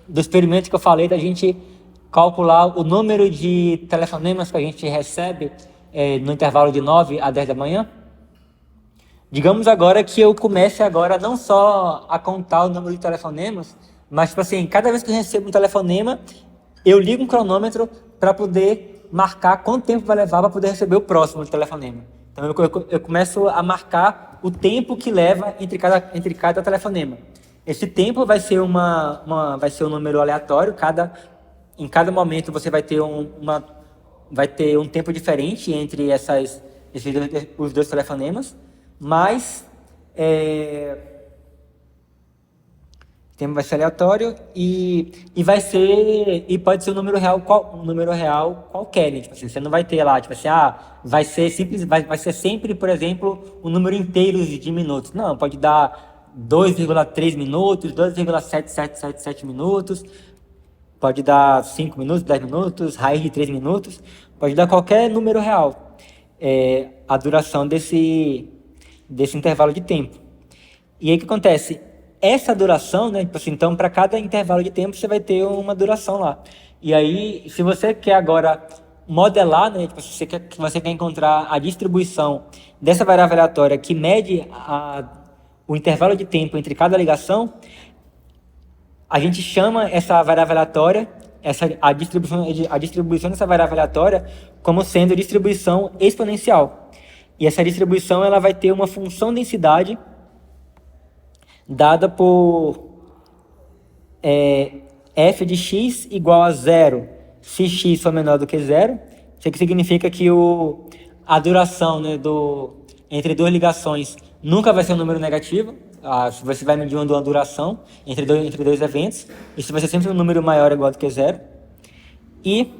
do experimento que eu falei da gente calcular o número de telefonemas que a gente recebe no intervalo de 9 a 10 da manhã? Digamos agora que eu comece agora não só a contar o número de telefonemas, mas, tipo assim, cada vez que eu recebo um telefonema, eu ligo um cronômetro para poder marcar quanto tempo vai levar para poder receber o próximo telefonema. Então, eu começo a marcar o tempo que leva entre cada telefonema. Esse tempo vai ser vai ser um número aleatório. Em cada momento você vai ter um tempo diferente entre os dois telefonemas, mas o tempo vai ser aleatório e pode ser um número real qualquer, né? Tipo assim, você não vai ter lá, tipo assim, vai ser simples, vai ser sempre, por exemplo, um número inteiro de minutos. Não, pode dar 2,3 minutos, 2,7777 minutos, pode dar 5 minutos, 10 minutos, raiz de 3 minutos, pode dar qualquer número real, a duração desse intervalo de tempo. E aí o que acontece? Essa duração, né, tipo assim, então para cada intervalo de tempo você vai ter uma duração lá. E aí, se você quer agora modelar, né, tipo, se você quer encontrar a distribuição dessa variável aleatória que mede o intervalo de tempo entre cada ligação, a gente chama essa variável aleatória, a distribuição dessa variável aleatória, como sendo distribuição exponencial. E essa distribuição ela vai ter uma função densidade dada por f de x igual a 0 se x for menor do que 0. Isso aqui significa que a duração, né, entre duas ligações nunca vai ser um número negativo. Você vai medir uma duração entre dois eventos. Isso vai ser sempre um número maior ou igual do que 0. E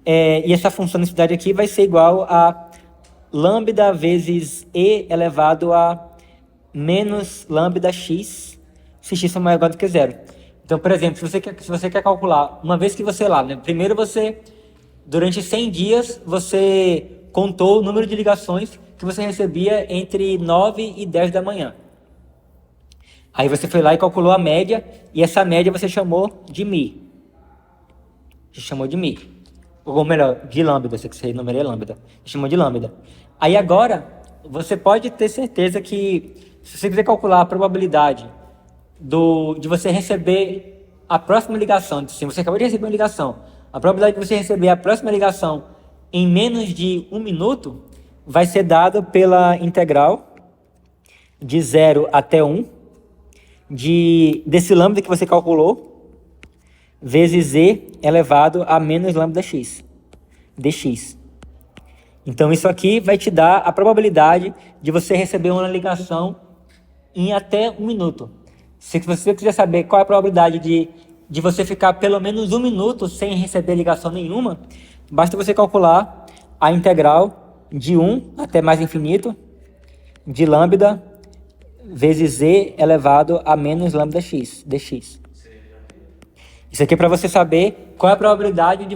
essa função de densidade aqui vai ser igual a lambda vezes e elevado a menos lambda x, se x for maior ou igual do que 0. Então, por exemplo, se você quer calcular, uma vez que você lá, né, primeiro durante 100 dias, você contou o número de ligações que você recebia entre 9 e 10 da manhã. Aí você foi lá e calculou a média, e essa média você chamou de μ. Você chamou de μ. Ou melhor, de lambda, você numerei lambda. Você chamou de lambda. Aí agora, você pode ter certeza que, se você quiser calcular a probabilidade de você receber a próxima ligação, se você acabou de receber uma ligação, a probabilidade de você receber a próxima ligação em menos de 1 minuto vai ser dada pela integral de 0 até 1 desse lambda que você calculou, vezes z elevado a menos lambda x, dx. Então, isso aqui vai te dar a probabilidade de você receber uma ligação em até 1 minuto. Se você quiser saber qual é a probabilidade de você ficar pelo menos 1 minuto sem receber ligação nenhuma, basta você calcular a integral de 1 até mais infinito de lambda vezes z elevado a menos lambda x, dx. Isso aqui é para você saber qual é a probabilidade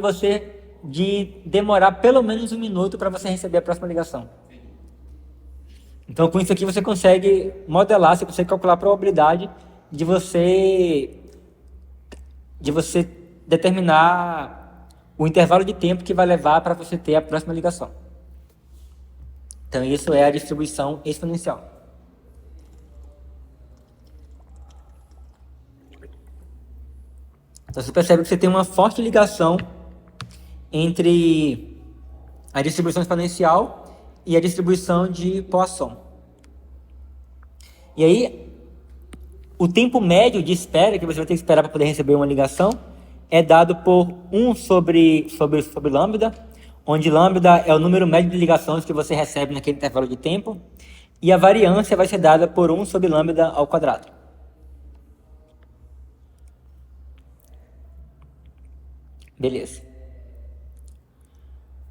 de demorar pelo menos 1 minuto para você receber a próxima ligação. Então, com isso aqui você consegue modelar, você consegue calcular a probabilidade de você de você determinar o intervalo de tempo que vai levar para você ter a próxima ligação. Então, isso é a distribuição exponencial. Então, você percebe que você tem uma forte ligação entre a distribuição exponencial e a distribuição de Poisson. E aí, o tempo médio de espera que você vai ter que esperar para poder receber uma ligação é dado por 1 sobre lambda, onde lambda é o número médio de ligações que você recebe naquele intervalo de tempo, e a variância vai ser dada por 1 sobre lambda ao quadrado. Beleza.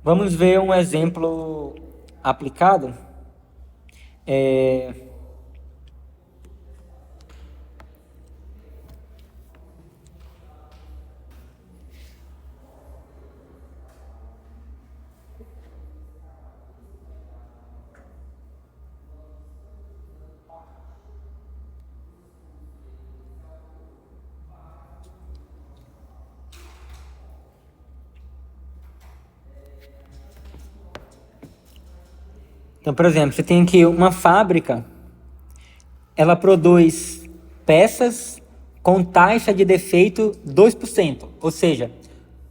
Vamos ver um exemplo aplicado. Então, por exemplo, você tem aqui uma fábrica, ela produz peças com taxa de defeito 2%. Ou seja,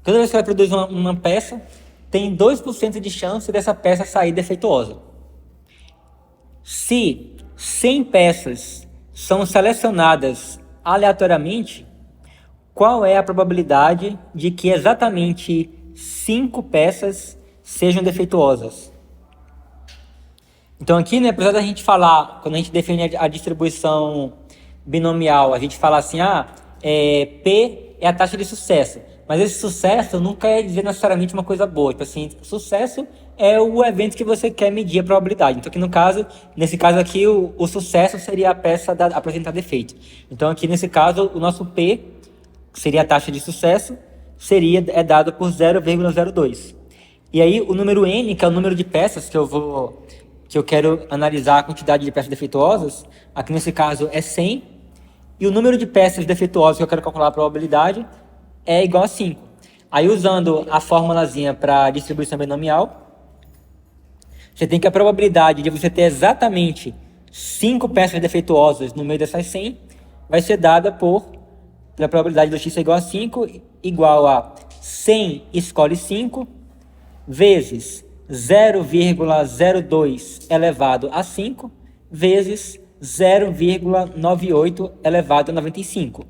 toda vez que ela produz uma peça, tem 2% de chance dessa peça sair defeituosa. Se 100 peças são selecionadas aleatoriamente, qual é a probabilidade de que exatamente 5 peças sejam defeituosas? Então aqui, né, apesar da gente falar, quando a gente define a distribuição binomial, a gente fala assim, P é a taxa de sucesso. Mas esse sucesso não quer dizer necessariamente uma coisa boa. Tipo assim, sucesso é o evento que você quer medir a probabilidade. Então aqui no caso, nesse caso aqui, o sucesso seria a peça apresentar defeito. Então aqui nesse caso, o nosso P, que seria a taxa de sucesso, é dado por 0,02. E aí o número N, que é o número de peças que eu quero analisar a quantidade de peças defeituosas, aqui nesse caso é 100, e o número de peças defeituosas que eu quero calcular a probabilidade é igual a 5. Aí usando a formulazinha para distribuição binomial, você tem que a probabilidade de você ter exatamente 5 peças defeituosas no meio dessas 100 vai ser dada pela probabilidade do x é igual a 5, igual a 100 escolhe 5, vezes 0,02 elevado a 5 vezes 0,98 elevado a 95.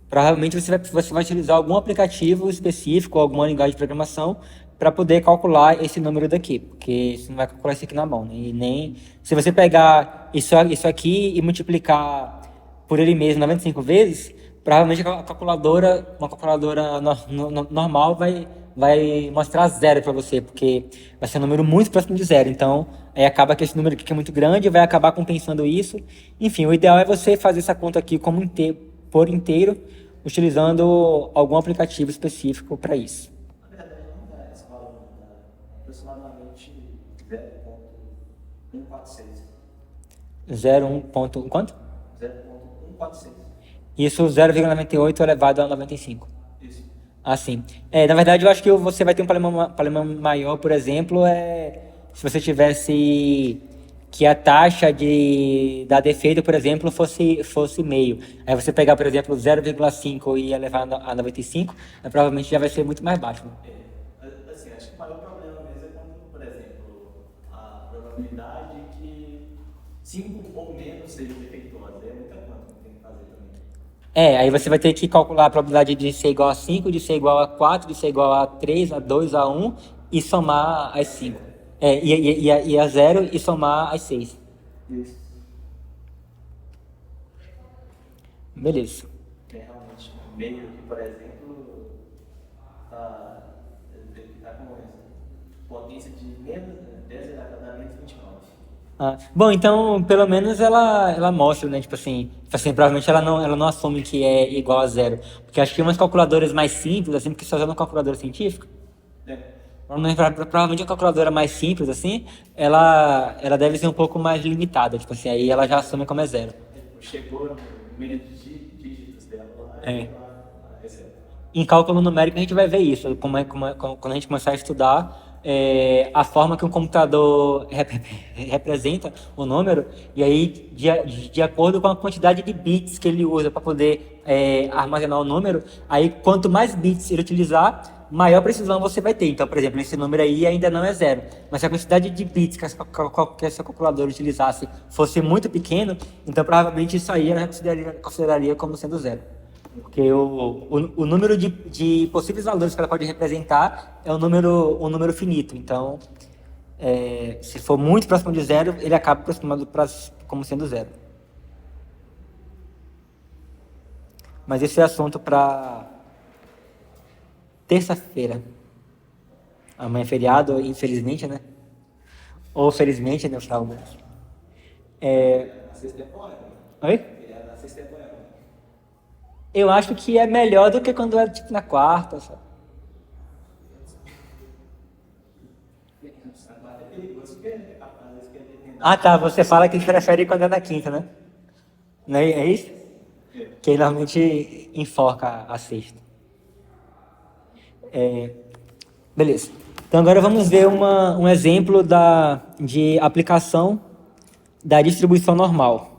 Provavelmente você vai utilizar algum aplicativo específico, alguma linguagem de programação, para poder calcular esse número daqui, porque você não vai calcular isso aqui na mão, né? E nem se você pegar isso aqui e multiplicar por ele mesmo 95 vezes, provavelmente uma calculadora normal vai mostrar 0 para você, porque vai ser um número muito próximo de 0. Então, aí acaba que esse número aqui é muito grande, vai acabar compensando isso. Enfim, o ideal é você fazer essa conta aqui por inteiro, utilizando algum aplicativo específico para isso. Na verdade, não dá esse valor, dá aproximadamente 0,146. 0,1 ponto quanto? 0,146. Isso 0,98 elevado a 95. Isso. Assim. Na verdade, eu acho que você vai ter um problema maior, por exemplo, se você tivesse que a taxa de dar defeito, por exemplo, fosse meio. Aí você pegar, por exemplo, 0,5 e elevar a 95, provavelmente já vai ser muito mais baixo. Né? Assim, acho que o maior problema mesmo é quando, por exemplo, a probabilidade que 5 ou menos seja defeituosa. É muita conta que tem que fazer também. Aí você vai ter que calcular a probabilidade de ser igual a 5, de ser igual a 4, de ser igual a 3, a 2, a 1 e somar as 5. E a 0 e somar as 6. Isso. Beleza. Realmente, meio que, por exemplo, está com potência de menos 10 elevado a menos 29. Bom, então, pelo menos ela mostra, né? Tipo assim, provavelmente ela não assume que é igual a 0. Porque acho que umas calculadoras mais simples, assim, porque só usando uma calculadora científica, provavelmente a calculadora mais simples, assim, ela deve ser um pouco mais limitada. Tipo assim, aí ela já assume como é 0. Chegou no número de dígitos dela lá, É. em cálculo numérico a gente vai ver isso, quando a gente começar a estudar a forma que um computador representa o número, e aí de acordo com a quantidade de bits que ele usa para poder armazenar o número, aí quanto mais bits ele utilizar, maior precisão você vai ter. Então, por exemplo, esse número aí ainda não é zero, mas se a quantidade de bits que essa calculadora utilizasse fosse muito pequeno, então provavelmente isso aí ela consideraria como sendo zero. Porque o número de possíveis valores que ela pode representar é um número finito. Então, se for muito próximo de zero, ele acaba aproximado como sendo zero. Mas esse é assunto para terça-feira. Amanhã é feriado, infelizmente, né? Ou felizmente, né? Para alguns. Na sexta temporada. Oi? Na sexta temporada. Eu acho que é melhor do que quando é tipo na quarta, sabe? É perigoso porque às vezes quer depender. Ah, tá. Você fala que prefere quando é na quinta, né? Não é isso? Que aí normalmente enfoca a sexta. Beleza. Então agora vamos ver um exemplo de aplicação da distribuição normal.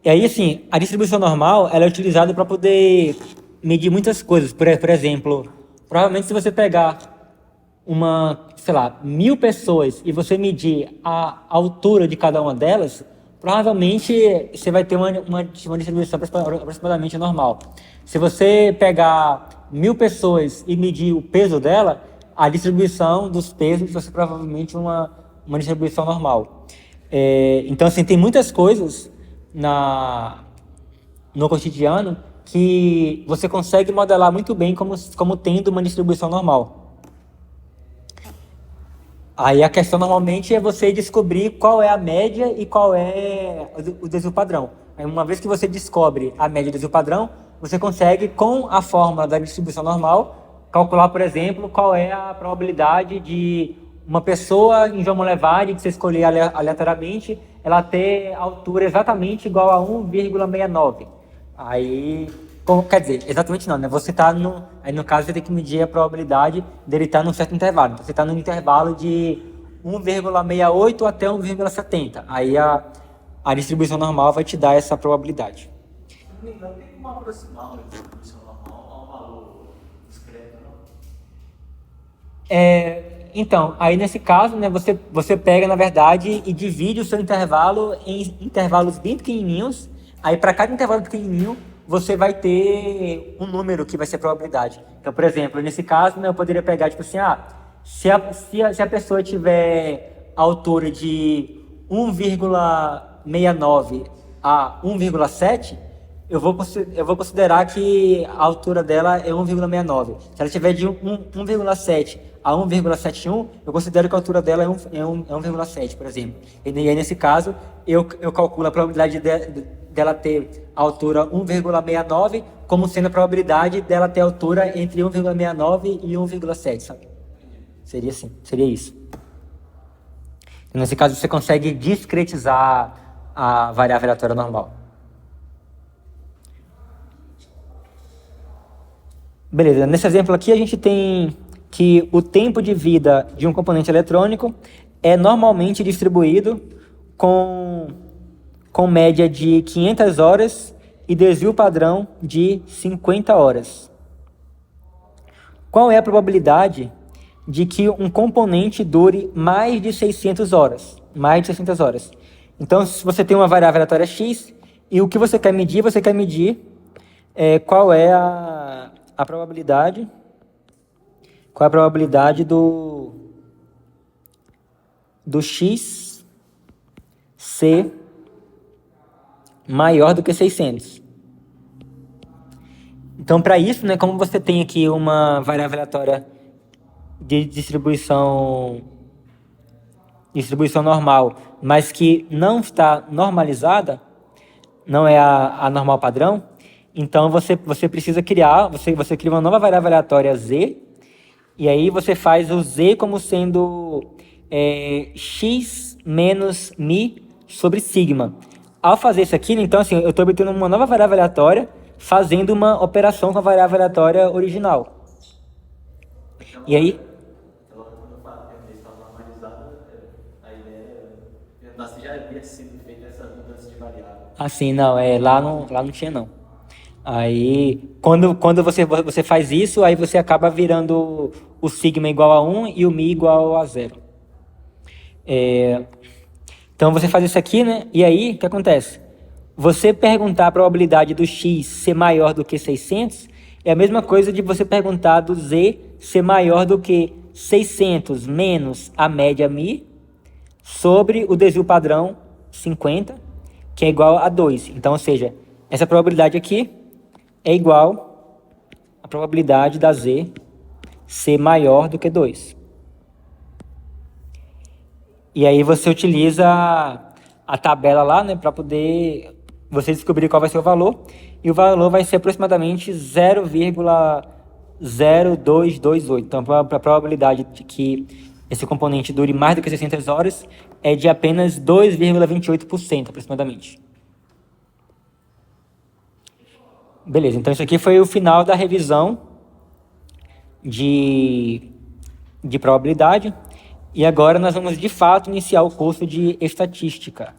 E aí, assim, a distribuição normal ela é utilizada para poder medir muitas coisas. Por exemplo, provavelmente se você pegar sei lá, 1000 pessoas e você medir a altura de cada uma delas, provavelmente você vai ter uma distribuição aproximadamente normal. Se você pegar 1000 pessoas e medir o peso dela, a distribuição dos pesos vai ser provavelmente uma distribuição normal. Então, assim, tem muitas coisas no cotidiano que você consegue modelar muito bem como tendo uma distribuição normal. Aí a questão normalmente é você descobrir qual é a média e qual é o desvio padrão. Aí uma vez que você descobre a média e o desvio padrão, você consegue, com a fórmula da distribuição normal, calcular, por exemplo, qual é a probabilidade de uma pessoa em João Molevade, que você escolher aleatoriamente, ela ter altura exatamente igual a 1,69. Aí, quer dizer, exatamente não, né? Você está aí no caso você tem que medir a probabilidade dele estar num certo intervalo. Então, você está no intervalo de 1,68 até 1,70. Aí a distribuição normal vai te dar essa probabilidade. Se não me engano, tem como aproximar uma distribuição normal a um valor discreto, não? Então, aí nesse caso, né, você pega, na verdade, e divide o seu intervalo em intervalos bem pequenininhos. Aí, para cada intervalo pequenininho, você vai ter um número que vai ser a probabilidade. Então, por exemplo, nesse caso, né, eu poderia pegar, tipo assim, se a pessoa tiver altura de 1,69 a 1,7, eu vou considerar que a altura dela é 1,69. Se ela tiver de 1,7 a 1,71, eu considero que a altura dela é 1,7, por exemplo. E aí, nesse caso, eu calculo a probabilidade dela ter a altura 1,69 como sendo a probabilidade dela ter a altura entre 1,69 e 1,7, sabe? Seria assim, seria isso. Nesse caso, você consegue discretizar a variável aleatória normal. Beleza, nesse exemplo aqui a gente tem que o tempo de vida de um componente eletrônico é normalmente distribuído com média de 500 horas e desvio padrão de 50 horas. Qual é a probabilidade de que um componente dure mais de 600 horas? Mais de 600 horas. Então, se você tem uma variável aleatória x e o que você quer medir qual é a probabilidade. Qual é a probabilidade do x ser maior do que 600? Então, para isso, né, como você tem aqui uma variável aleatória de distribuição normal, mas que não está normalizada, não é a normal padrão, então você precisa você cria uma nova variável aleatória z, e aí você faz o z como sendo x menos mi sobre sigma. Ao fazer isso aqui, então assim, eu estou obtendo uma nova variável aleatória, fazendo uma operação com a variável aleatória original. E aí, Então, quando eu falo que a está normalizada, a ideia é perguntar se já havia sido feita essa mudança de variável. assim, não, lá não tinha não. Aí, quando você faz isso, aí você acaba virando o sigma igual a 1 e o mi igual a 0. Então você faz isso aqui, né? E aí, o que acontece? Você perguntar a probabilidade do x ser maior do que 600 é a mesma coisa de você perguntar do z ser maior do que 600 menos a média mi sobre o desvio padrão 50, que é igual a 2. Então, ou seja, essa probabilidade aqui é igual à probabilidade da z ser maior do que 2. E aí você utiliza a tabela lá, né, para poder você descobrir qual vai ser o valor. E o valor vai ser aproximadamente 0,0228. Então, a probabilidade de que esse componente dure mais do que 600 horas é de apenas 2,28% aproximadamente. Beleza, então isso aqui foi o final da revisão de probabilidade. E agora nós vamos de fato iniciar o curso de estatística.